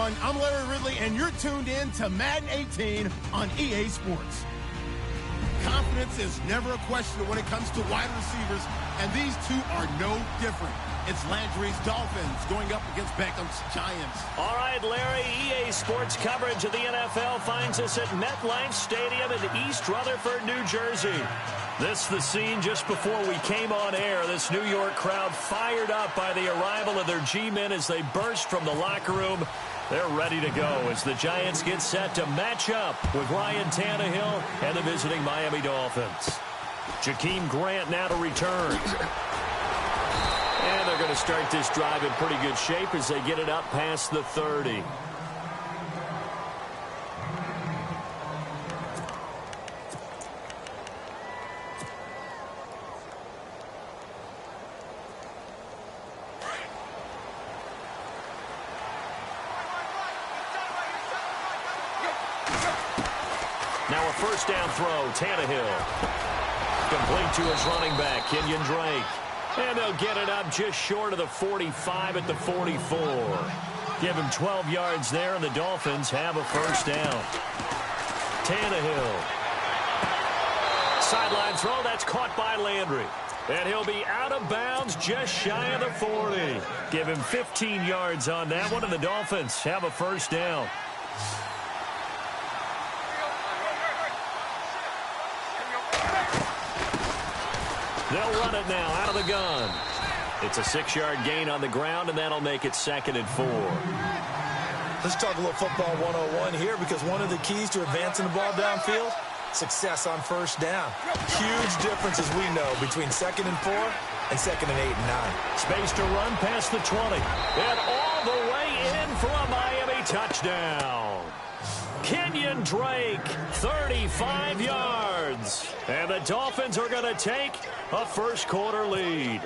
everyone. I'm Larry Ridley, and you're tuned in to Madden 18 on EA Sports. Confidence is never a question when it comes to wide receivers, and these two are no different. It's Landry's Dolphins going up against Beckham's Giants. All right, Larry, EA Sports coverage of the NFL finds us at MetLife Stadium in East Rutherford, New Jersey. This is the scene just before we came on air. This New York crowd fired up by the arrival of their G-men as they burst from the locker room. They're ready to go as the Giants get set to match up with Ryan Tannehill and the visiting Miami Dolphins. Jakeem Grant now to return. And they're going to start this drive in pretty good shape as they get it up past the 30. Now a first down throw, Tannehill. Complete to his running back, Kenyon Drake. And they'll get it up just short of the 45 at the 44. Give him 12 yards there, and the Dolphins have a first down. Tannehill. Sideline throw, that's caught by Landry. And he'll be out of bounds just shy of the 40. Give him 15 yards on that one, and the Dolphins have a first down. They'll run it now out of the gun. It's a 6-yard gain on the ground, and that'll make it 2nd and 4. Let's talk a little football 101 here, because one of the keys to advancing the ball downfield, success on first down. Huge difference, as we know, between 2nd and 4 and 2nd and 8 and 9. Space to run past the 20. And all the way in for a Miami touchdown. Kenyon Drake, 35 yards. And the Dolphins are going to take a first-quarter lead.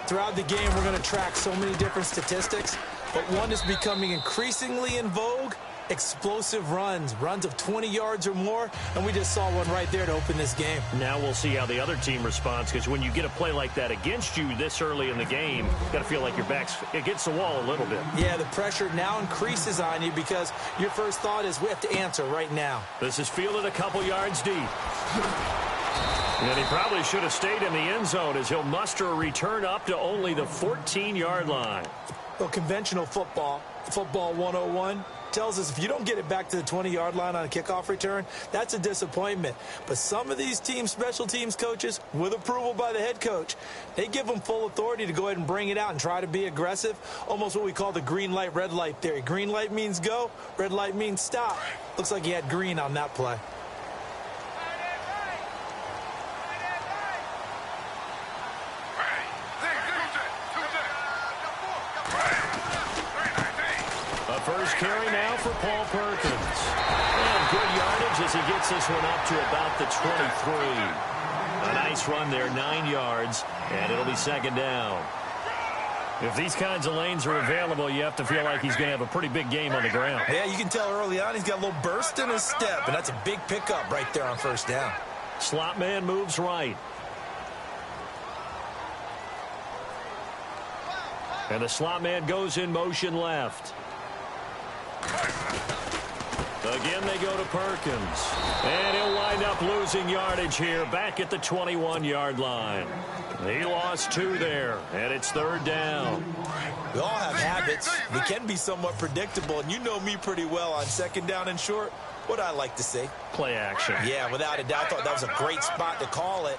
Throughout the game, we're going to track so many different statistics, but one is becoming increasingly in vogue: explosive runs of 20 yards or more, and we just saw one right there to open this game. Now we'll see how the other team responds, because when you get a play like that against you this early in the game, you got to feel like your back's against the wall a little bit. Yeah, the pressure now increases on you because your first thought is we have to answer right now. This is fielded a couple yards deep. And he probably should have stayed in the end zone as he'll muster a return up to only the 14-yard line. Well, conventional football 101, tells us if you don't get it back to the 20-yard line on a kickoff return, that's a disappointment. But some of these teams, special teams coaches, with approval by the head coach, they give them full authority to go ahead and bring it out and try to be aggressive, almost what we call the green light, red light theory. Green light means go, red light means stop. Looks like he had green on that play. First carry now for Paul Perkins. And good yardage as he gets this one up to about the 23. A nice run there, 9 yards, and it'll be 2nd down. If these kinds of lanes are available, you have to feel like he's going to have a pretty big game on the ground. Yeah, you can tell early on he's got a little burst in his step, and that's a big pickup right there on first down. Slot man moves right. And the slot man goes in motion left. Again, they go to Perkins. And he'll wind up losing yardage here back at the 21-yard line. He lost 2 there, and it's 3rd down. We all have habits. We can be somewhat predictable, and you know me pretty well on 2nd down and short. What I like to say? Play action. Yeah, without a doubt. I thought that was a great spot to call it.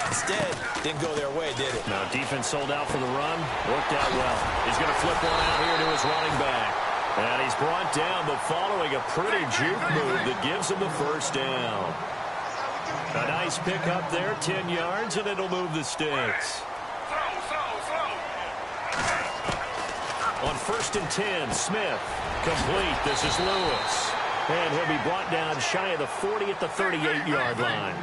Instead, didn't go their way, did it? Now, defense sold out for the run. Worked out well. He's going to flip one out here to his running back. And he's brought down, but following a pretty juke move that gives him the first down. A nice pickup there, 10 yards, and it'll move the sticks. On 1st and 10, Smith. Complete. This is Lewis. And he'll be brought down shy of the 40 at the 38-yard line.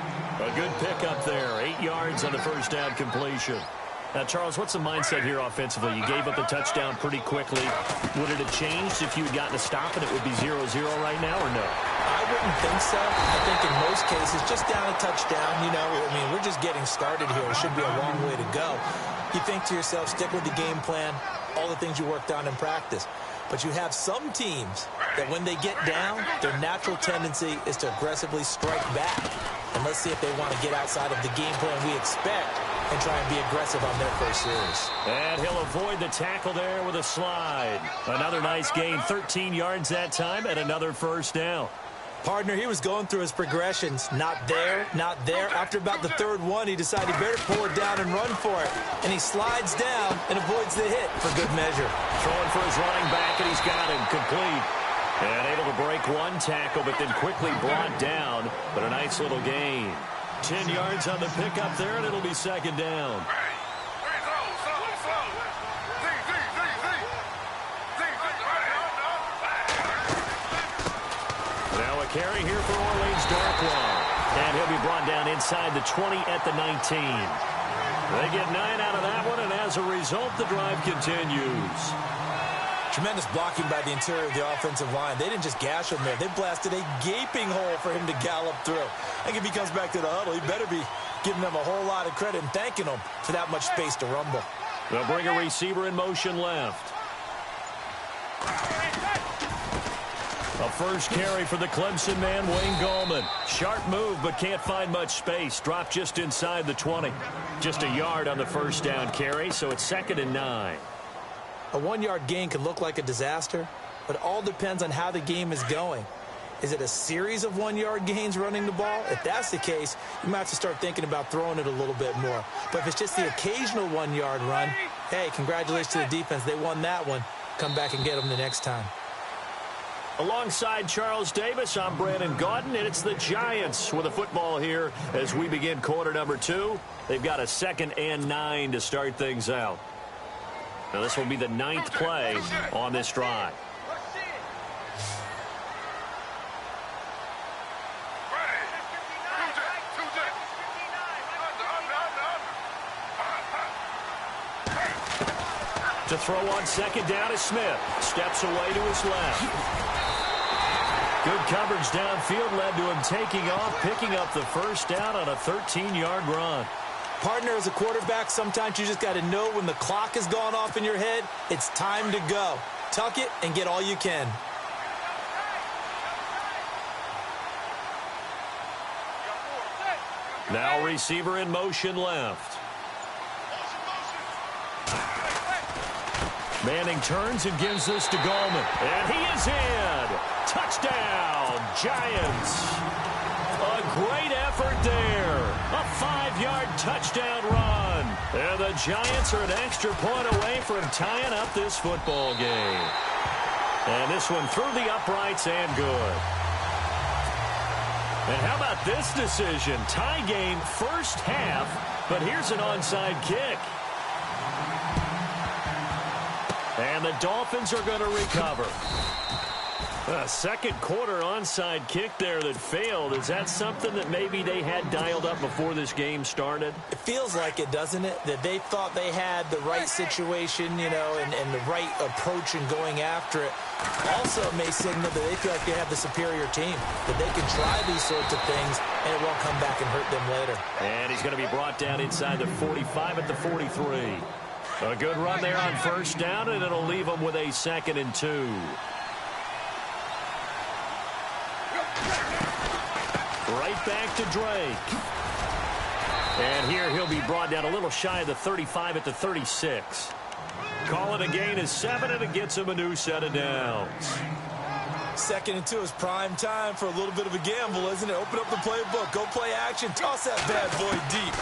A good pickup there, 8 yards on the first down completion. Now, Charles, what's the mindset here offensively? You gave up the touchdown pretty quickly. Would it have changed if you had gotten a stop and it would be 0-0 right now, or no? I wouldn't think so. I think in most cases, just down a touchdown, you know, I mean, we're just getting started here. It should be a long way to go. You think to yourself, stick with the game plan, all the things you worked on in practice. But you have some teams that when they get down, their natural tendency is to aggressively strike back. And let's see if they want to get outside of the game plan we expect and try and be aggressive on their first series. And he'll avoid the tackle there with a slide. Another nice gain, 13 yards that time, and another first down. Partner, he was going through his progressions. Not there, not there. After about the third one, he decided he better pull it down and run for it. And he slides down and avoids the hit for good measure. Throwing for his running back, and he's got him complete. And able to break one tackle, but then quickly brought down. But a nice little gain. 10 yards on the pickup there, and it'll be second down. Now a carry here for Orleans Darkwa. And he'll be brought down inside the 20 at the 19. They get 9 out of that one, and as a result, the drive continues. Tremendous blocking by the interior of the offensive line. They didn't just gash him there. They blasted a gaping hole for him to gallop through. I think if he comes back to the huddle, he better be giving them a whole lot of credit and thanking them for that much space to rumble. They'll bring a receiver in motion left. A first carry for the Clemson man, Wayne Gallman. Sharp move, but can't find much space. Dropped just inside the 20. Just a yard on the first down carry, so it's 2nd and 9. A 1-yard gain can look like a disaster, but it all depends on how the game is going. Is it a series of 1-yard gains running the ball? If that's the case, you might have to start thinking about throwing it a little bit more. But if it's just the occasional 1-yard run, hey, congratulations to the defense. They won that one. Come back and get them the next time. Alongside Charles Davis, I'm Brandon Gaudin, and it's the Giants with a football here as we begin quarter number 2. They've got a 2nd and 9 to start things out. Now this will be the 9th play on this drive. To throw on 2nd down is Smith. Steps away to his left. Good coverage downfield led to him taking off, picking up the first down on a 13-yard run. Partner, as a quarterback, sometimes you just got to know when the clock has gone off in your head, it's time to go. Tuck it and get all you can. Now receiver in motion left. Manning turns and gives this to Gallman. And he is in. Touchdown, Giants. A great effort there. A 5-yard touchdown run. And the Giants are an extra point away from tying up this football game. And this one through the uprights and good. And how about this decision? Tie game first half, but here's an onside kick. And the Dolphins are going to recover. A second quarter onside kick there that failed. Is that something that maybe they had dialed up before this game started? It feels like it, doesn't it? That they thought they had the right situation, you know, and the right approach in going after it. Also, it may signal that they feel like they have the superior team, that they can try these sorts of things, and it won't come back and hurt them later. And he's going to be brought down inside the 45 at the 43. A good run there on first down, and it'll leave him with a 2nd and 2. Right back to Drake. And here he'll be brought down a little shy of the 35 at the 36. Call it a gain of 7, and it gets him a new set of downs. 2nd and 2 is prime time for a little bit of a gamble, isn't it? Open up the playbook, go play action, toss that bad boy deep.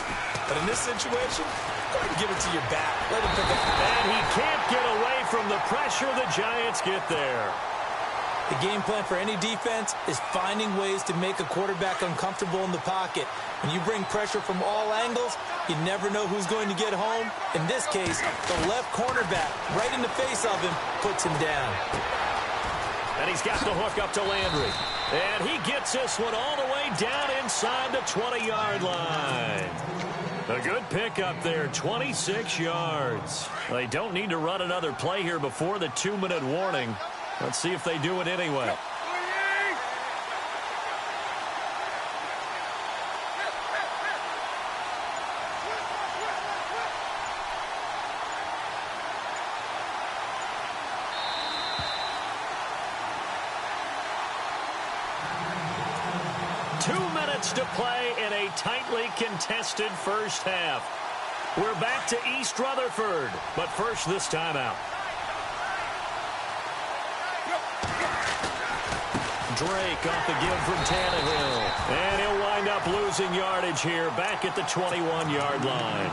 But in this situation, go ahead and give it to your back. Let him pick up. And he can't get away from the pressure. The Giants get there. The game plan for any defense is finding ways to make a quarterback uncomfortable in the pocket. When you bring pressure from all angles, you never know who's going to get home. In this case, the left cornerback, right in the face of him, puts him down. And he's got the hook up to Landry. And he gets this one all the way down inside the 20-yard line. A good pickup there, 26 yards. They don't need to run another play here before the 2-minute warning. Let's see if they do it anyway. 2 minutes to play in a tightly contested first half. We're back to East Rutherford, but first this timeout. Drake off the give from Tannehill. And he'll wind up losing yardage here back at the 21-yard line.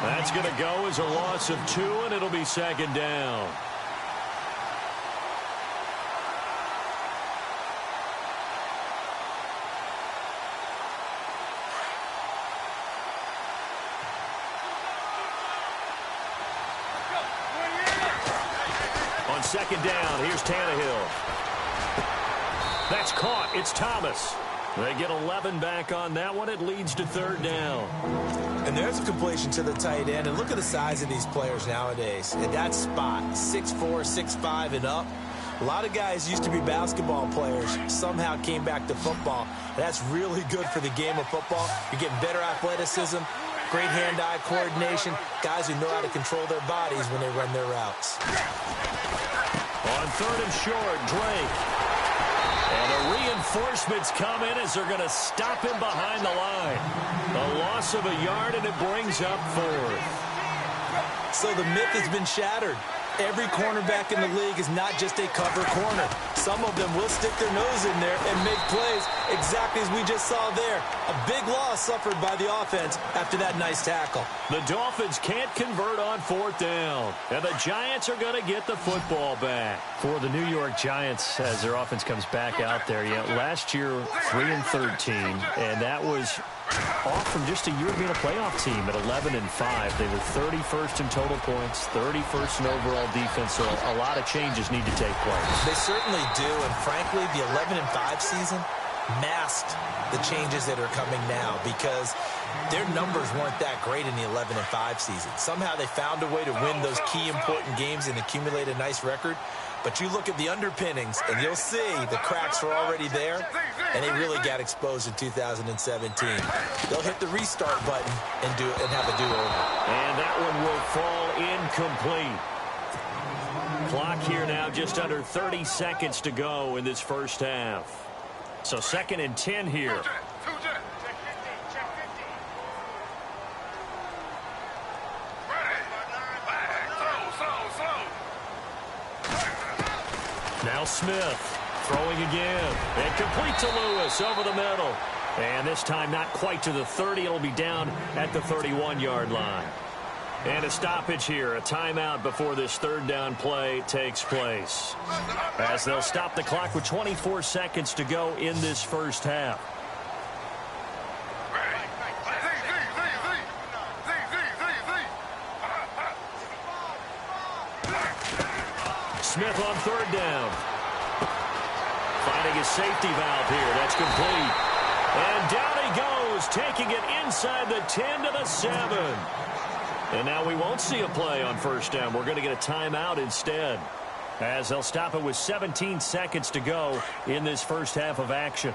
That's going to go as a loss of 2, and it'll be second down. On second down, here's Tannehill. That's caught. It's Thomas. They get 11 back on that one. It leads to third down. And there's a completion to the tight end. And look at the size of these players nowadays. At that spot, 6'4", 6'5", and up. A lot of guys used to be basketball players, somehow came back to football. That's really good for the game of football. You're getting better athleticism, great hand-eye coordination, guys who know how to control their bodies when they run their routes. On third and short, Drake. And the reinforcements come in as they're going to stop him behind the line. A loss of a yard, and it brings up fourth. So the myth has been shattered. Every cornerback in the league is not just a cover corner. Some of them will stick their nose in there and make plays exactly as we just saw there. A big loss suffered by the offense after that nice tackle. The Dolphins can't convert on fourth down, and the Giants are going to get the football back. For the New York Giants, as their offense comes back out there, last year 3-13, and that was off from just a year being a playoff team at 11-5. They were 31st in total points, 31st in overall defense, so a lot of changes need to take place. They certainly do, and frankly, the 11-5 season masked the changes that are coming now because their numbers weren't that great in the 11-5 season. Somehow they found a way to win those key important games and accumulate a nice record. But you look at the underpinnings, and you'll see the cracks are already there, and they really got exposed in 2017. They'll hit the restart button and have a do-over. And that one will fall incomplete. Clock here now just under 30 seconds to go in this first half. So 2nd and 10 here. Now Smith throwing again. And complete to Lewis over the middle. And this time not quite to the 30. It'll be down at the 31-yard line. And a stoppage here, a timeout before this third down play takes place. As they'll stop the clock with 24 seconds to go in this first half. Smith on third down. Finding his safety valve here. That's complete. And down he goes, taking it inside the 10 to the 7. And now we won't see a play on first down. We're going to get a timeout instead, as they'll stop it with 17 seconds to go in this first half of action.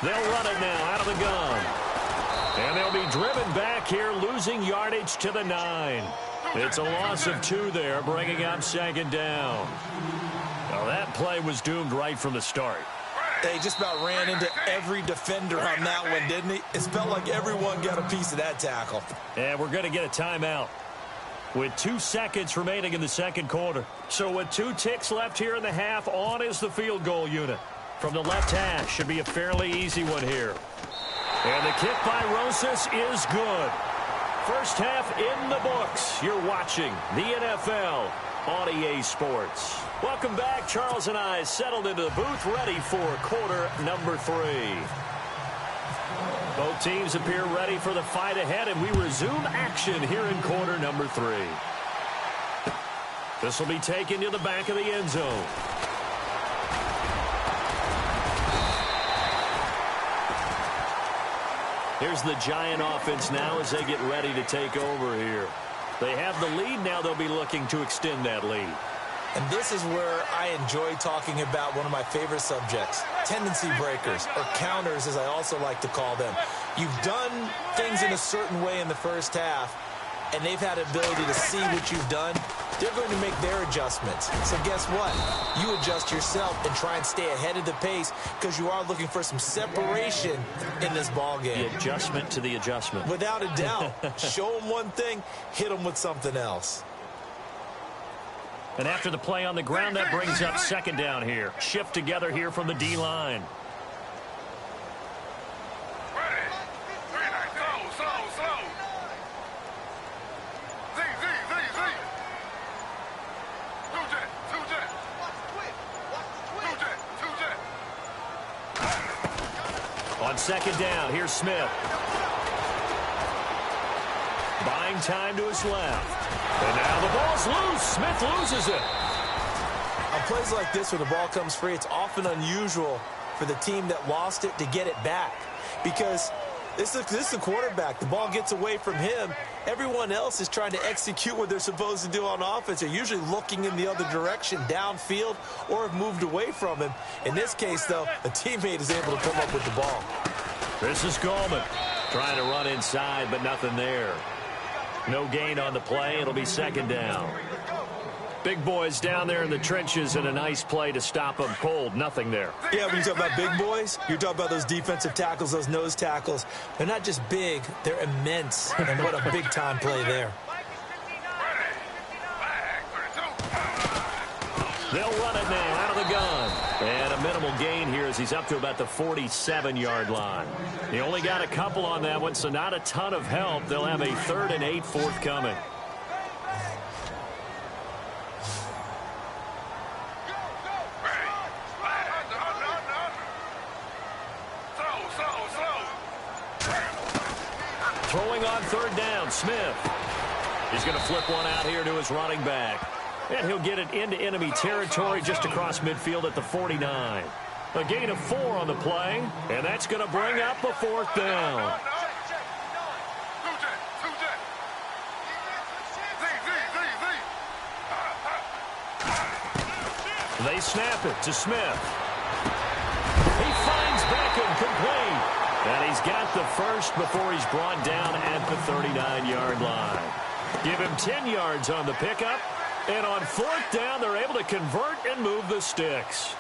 They'll run it now out of the gun. And they'll be driven back here, losing yardage to the 9. It's a loss of 2 there, bringing up second down. Well, that play was doomed right from the start. They just about ran into every defender on that one, didn't he? It felt like everyone got a piece of that tackle. And we're going to get a timeout with 2 seconds remaining in the second quarter. So with 2 ticks left here in the half, on is the field goal unit. From the left hash, should be a fairly easy one here. And the kick by Rosas is good. First half in the books. You're watching the NFL on EA Sports. Welcome back. Charles and I settled into the booth, ready for quarter number 3. Both teams appear ready for the fight ahead, and we resume action here in quarter number 3. This will be taken to the back of the end zone. Here's the Giant offense now as they get ready to take over here. They have the lead now. They'll be looking to extend that lead. And this is where I enjoy talking about one of my favorite subjects, tendency breakers, or counters as I also like to call them. You've done things in a certain way in the first half, and they've had the ability to see what you've done. They're going to make their adjustments. So guess what? You adjust yourself and try and stay ahead of the pace because you are looking for some separation in this ball game. The adjustment to the adjustment. Without a doubt. Show them one thing, hit them with something else. And after the play on the ground, that brings up second down here. Shift together here from the D-line. On second down, here's Smith. Buying time to his left. And now the ball's loose. Smith loses it. On plays like this where the ball comes free, it's often unusual for the team that lost it to get it back. Because this is the quarterback. The ball gets away from him. Everyone else is trying to execute what they're supposed to do on offense. They're usually looking in the other direction, downfield, or have moved away from him. In this case, though, a teammate is able to come up with the ball. This is Gallman trying to run inside, but nothing there. No gain on the play. It'll be second down. Big boys down there in the trenches and a nice play to stop them cold. Nothing there. Yeah, when you talk about big boys, you're talking about those defensive tackles, those nose tackles. They're not just big, they're immense. And what a big-time play there. They'll run it now out of the gun. And a minimal gain here as he's up to about the 47-yard line. He only got a couple on that one, so not a ton of help. They'll have a 3rd and 8 forthcoming. Throwing on 3rd down, Smith. He's going to flip one out here to his running back. And he'll get it into enemy territory just across midfield at the 49. A gain of 4 on the play, and that's going to bring up a 4th down. They snap it to Smith. He finds Beckham complete. And he's got the first before he's brought down at the 39-yard line. Give him 10 yards on the pickup. And on 4th down, they're able to convert and move the sticks.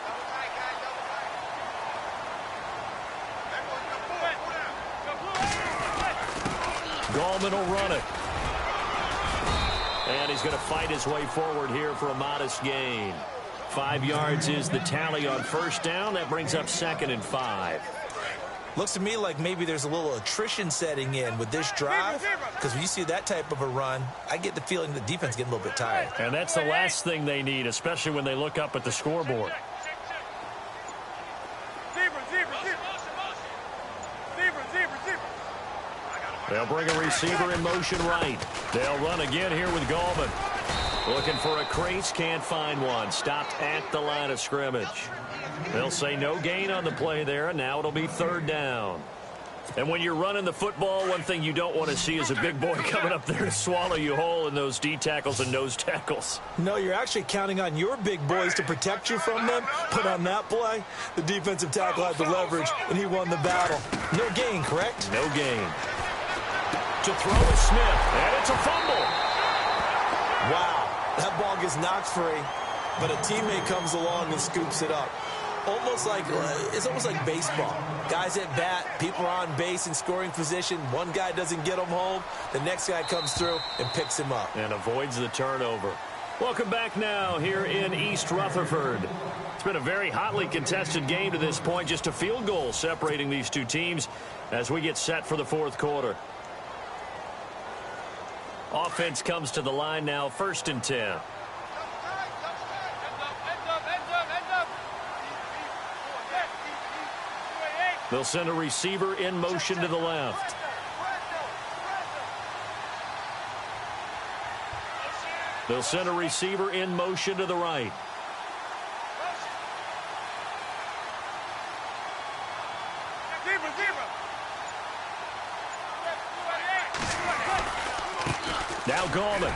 Gallman will run it. And he's going to fight his way forward here for a modest gain. 5 yards is the tally on 1st down. That brings up 2nd and 5. Looks to me like maybe there's a little attrition setting in with this drive, because when you see that type of a run, I get the feeling the defense getting a little bit tired. And that's the last thing they need, especially when they look up at the scoreboard. They'll bring a receiver in motion right. They'll run again here with Gallman. Looking for a crease, can't find one. Stopped at the line of scrimmage. They'll say no gain on the play there, and now it'll be 3rd down. And when you're running the football, one thing you don't want to see is a big boy coming up there to swallow you whole in those D tackles and nose tackles. No, you're actually counting on your big boys to protect you from them. But on that play, the defensive tackle had the leverage, and he won the battle. No gain, correct? No gain. To throw is Smith, and it's a fumble. Wow, that ball gets knocked free, but a teammate comes along and scoops it up. It's almost like baseball. Guys at bat, people are on base in scoring position. One guy doesn't get him home. The next guy comes through and picks him up. And avoids the turnover. Welcome back now here in East Rutherford. It's been a very hotly contested game to this point. Just a field goal separating these two teams as we get set for the 4th quarter. Offense comes to the line now, 1st and 10. They'll send a receiver in motion to the left. They'll send a receiver in motion to the right. Now Gallman.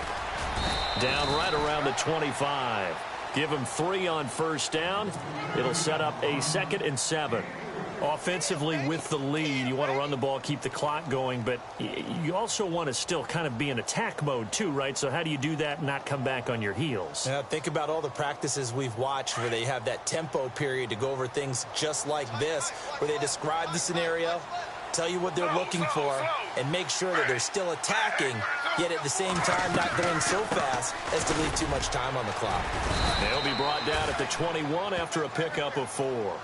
Down right around the 25. Give him 3 on first down. It'll set up a 2nd and 7. Offensively with the lead, you want to run the ball, keep the clock going, but you also want to still kind of be in attack mode too, right? So how do you do that and not come back on your heels? Yeah, think about all the practices we've watched where they have that tempo period to go over things just like this, where they describe the scenario, tell you what they're looking for, and make sure that they're still attacking, yet at the same time not going so fast as to leave too much time on the clock. They'll be brought down at the 21 after a pickup of 4.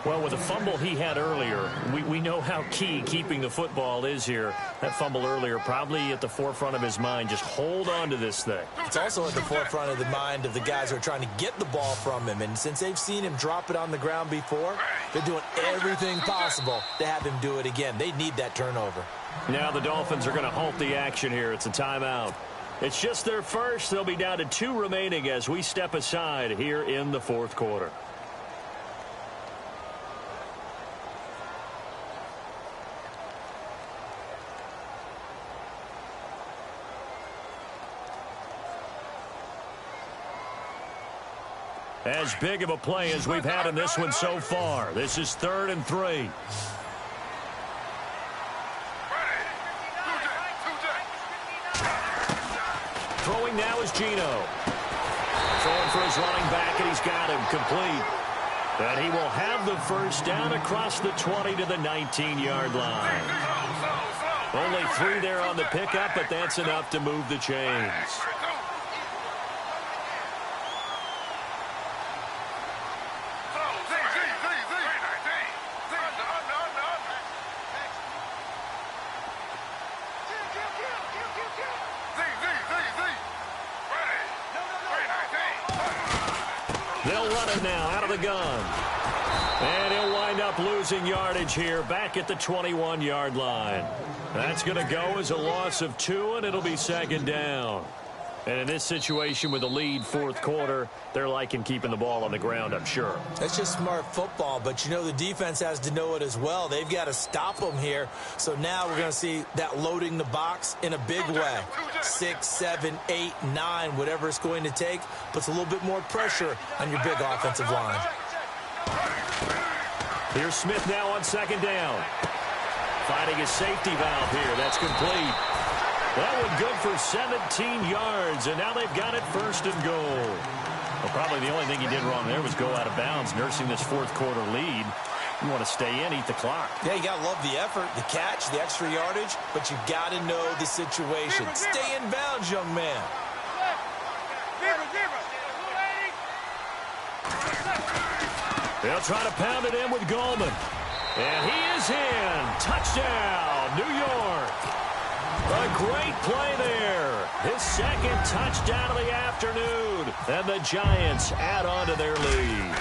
Well, with the fumble he had earlier, we know how key keeping the football is here. That fumble earlier probably at the forefront of his mind. Just hold on to this thing. It's also at the forefront of the mind of the guys who are trying to get the ball from him. And since they've seen him drop it on the ground before, they're doing everything possible to have him do it again. They need that turnover. Now the Dolphins are going to halt the action here. It's a timeout. It's just their first. They'll be down to 2 remaining as we step aside here in the 4th quarter. As big of a play as we've had in this one so far. This is 3rd and 3. Throwing now is Gino. Throwing for his running back, and he's got him complete. And he will have the first down across the 20 to the 19-yard line. Only 3 there on the pickup, but that's enough to move the chains. They'll run it now out of the gun. And he'll wind up losing yardage here back at the 21-yard line. That's going to go as a loss of 2, and it'll be 2nd down. And in this situation with the lead 4th quarter, they're liking keeping the ball on the ground, I'm sure. That's just smart football, but you know the defense has to know it as well. They've got to stop them here. So now we're going to see that loading the box in a big way. 6, 7, 8, 9, whatever it's going to take, puts a little bit more pressure on your big offensive line. Here's Smith now on 2nd down. Finding his safety valve here. That's complete. That one good for 17 yards, and now they've got it 1st and goal. Well, probably the only thing he did wrong there was go out of bounds, nursing this 4th quarter lead. You want to stay in, eat the clock. Yeah, you got to love the effort, the catch, the extra yardage, but you got to know the situation. Stay in bounds, young man. They'll try to pound it in with Gallman. And he is in. Touchdown, New York. A great play there. His 2nd touchdown of the afternoon. And the Giants add on to their lead.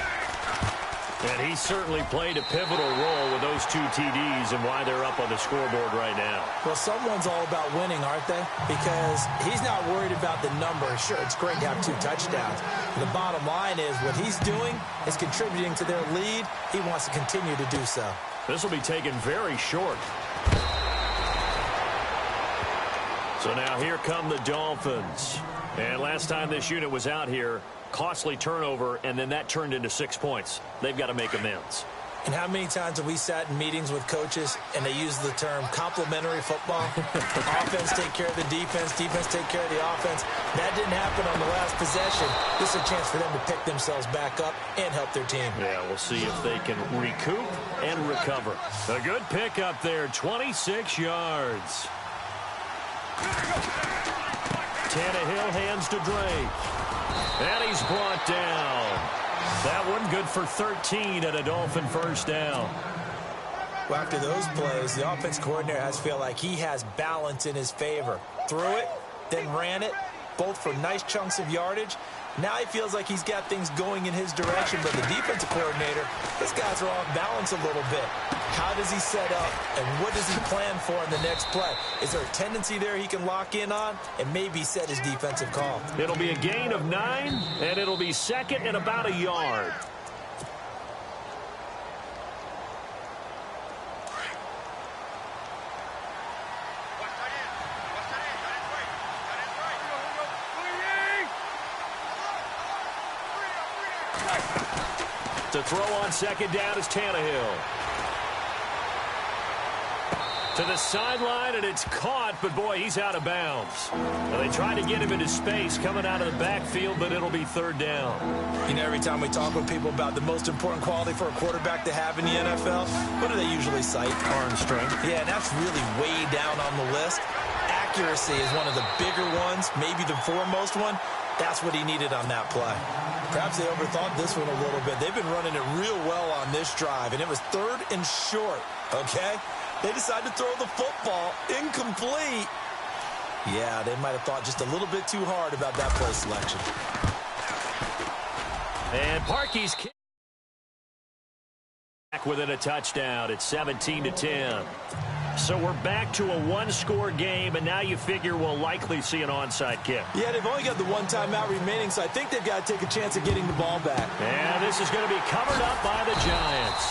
And he certainly played a pivotal role with those 2 TDs and why they're up on the scoreboard right now. Well, someone's all about winning, aren't they? Because he's not worried about the number. Sure, it's great to have 2 touchdowns. But the bottom line is what he's doing is contributing to their lead. He wants to continue to do so. This will be taken very short. So now here come the Dolphins. And last time this unit was out here, costly turnover, and then that turned into 6 points. They've got to make amends. And how many times have we sat in meetings with coaches and they use the term complementary football? Offense take care of the defense, defense take care of the offense. That didn't happen on the last possession. This is a chance for them to pick themselves back up and help their team. Yeah, we'll see if they can recoup and recover. A good pickup there, 26 yards. Tannehill hands to Drake. And he's brought down. That one good for 13 and a Dolphin first down. Well, after those plays, the offense coordinator has to feel like he has balance in his favor. Threw it, then ran it, both for nice chunks of yardage. Now he feels like he's got things going in his direction, but the defensive coordinator, his guys are off balance a little bit. How does he set up, and what does he plan for in the next play? Is there a tendency there he can lock in on and maybe set his defensive call? It'll be a gain of 9, and it'll be 2nd and about a yard. To throw on second down is Tannehill. To the sideline, and it's caught, but boy, he's out of bounds. Well, they tried to get him into space coming out of the backfield, but it'll be third down. You know, every time we talk with people about the most important quality for a quarterback to have in the NFL, what do they usually cite? Arm strength. Yeah, and that's really way down on the list. Accuracy is one of the bigger ones, maybe the foremost one. That's what he needed on that play. Perhaps they overthought this one a little bit. They've been running it real well on this drive, and it was third and short, okay? They decided to throw the football incomplete. Yeah, they might have thought just a little bit too hard about that play selection. And Parkey's kick back within a touchdown. It's 17-10. So we're back to a one-score game, and now you figure we'll likely see an onside kick. Yeah, they've only got the one timeout remaining, so I think they've got to take a chance at getting the ball back. And this is going to be covered up by the Giants.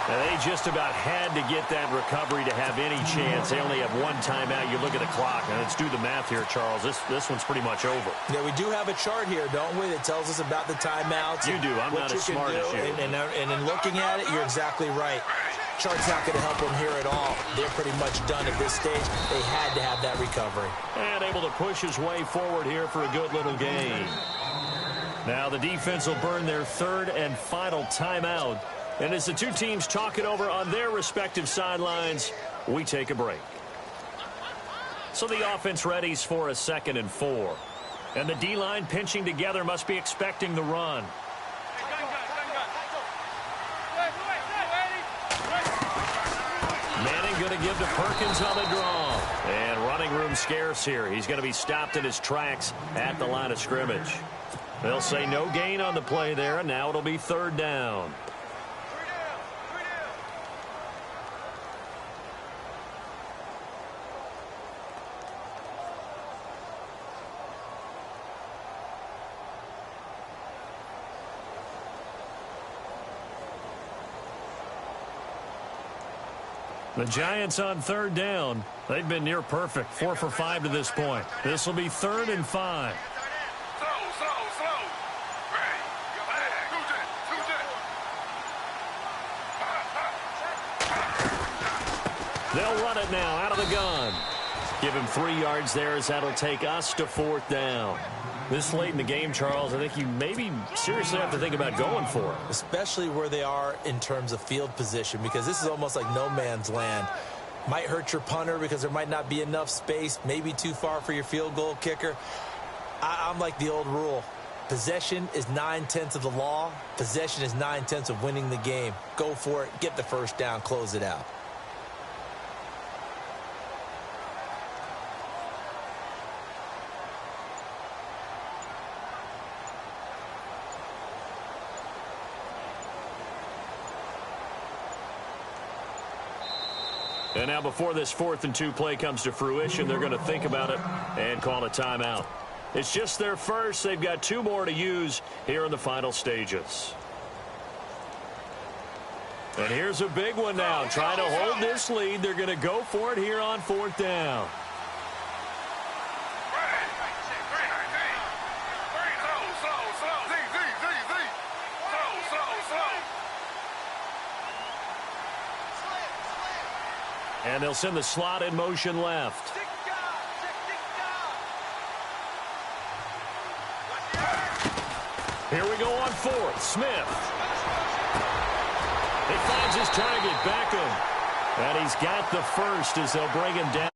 Now, they just about had to get that recovery to have any chance. They only have one timeout. You look at the clock, and let's do the math here, Charles. This one's pretty much over. Yeah, we do have a chart here, don't we, that tells us about the timeouts. You do. I'm not as smart as you. And in looking at it, you're exactly right. Chart's not going to help them here at all. They're pretty much done at this stage. They had to have that recovery. And able to push his way forward here for a good little gain. Now the defense will burn their third and final timeout. And as the two teams talk it over on their respective sidelines, we take a break. So the offense readies for a 2nd and 4. And the D-line pinching together must be expecting the run. Manning going to give to Perkins on the draw. And running room scarce here. He's going to be stopped in his tracks at the line of scrimmage. They'll say no gain on the play there, and now it'll be third down. The Giants on third down. They've been near perfect. 4 for 5 to this point. This will be 3rd and 5. They'll run it now out of the gun. Give him 3 yards there as that'll take us to 4th down. This late in the game, Charles, I think you maybe seriously have to think about going for it. Especially where they are in terms of field position, because this is almost like no man's land. Might hurt your punter because there might not be enough space, maybe too far for your field goal kicker. I'm like the old rule. Possession is 9/10 of the law. Possession is 9/10 of winning the game. Go for it. Get the first down. Close it out. And now before this 4th and 2 play comes to fruition, they're going to think about it and call a timeout. It's just their first. They've got 2 more to use here in the final stages. And here's a big one now. Trying to hold this lead. They're going to go for it here on 4th down. And they'll send the slot in motion left. Here we go on 4th. Smith. He finds his target, Beckham. And he's got the first as they'll bring him down.